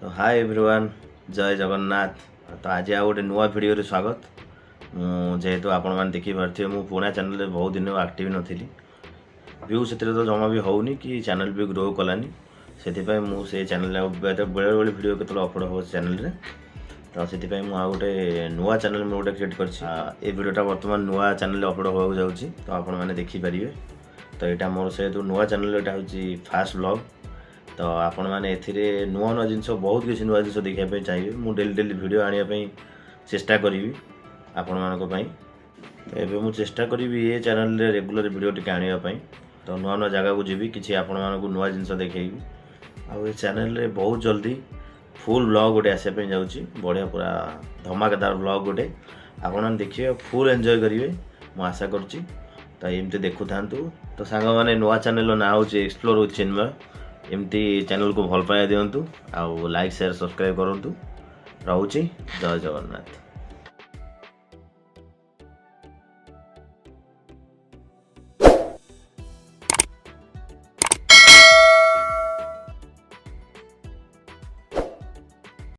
तो hi everyone, जय जगन्नाथ। तो आज आ गोटे नुआ भिडियो स्वागत। जेहेतु आपण मैंने देखिपे मु पुणा चैनल बहुत दिन आक्टिव नथिली, व्यू से तो जमा भी होनी कि चैनल भी ग्रो कलानी से मुझे चैनल बेले बेले भिड के अपलोड हो चैनल तो से गोटे नुआ चैनल मैं गोटे क्रिएट कर भिडियोटा बर्तमान नुआ चैनल अपलोड होगा जाऊँगी तो आपण मैंने देखिपारे। तो यहाँ मोर से नुआ चैनल यहाँ हूँ फास्ट व्लॉग। तो आपण मैंने ए नुआ नुआ जिन बहुत किसी नुआ जिन देखापी चाहिए मुझे डेली डेली भिड आने चेष्टा करी आपण मानी। तो ये मुझे चेष्टा करी ये चैनल रेगुलर भिड टी आने तो नुआ नुआ जगह को जी कि आपण मानक नुआ जिन देखेबी आ चैनल बहुत जल्दी फुल व्लॉग गोटे आसापी जाऊँगी बढ़िया पूरा धमाकेदार व्लॉग गोटे आपण देखिए फुल एंजॉय करेंगे मु आशा करुँची। तो एमती देखु था तो सांग मैंने नुआ चैनल ना हूँ एक्सप्लोर विथ चिन्मय। एमती चैनल को भल पाया दिंतु, आउ लाइक शेयर सब्सक्राइब करूँ। रोची जय जगन्नाथ।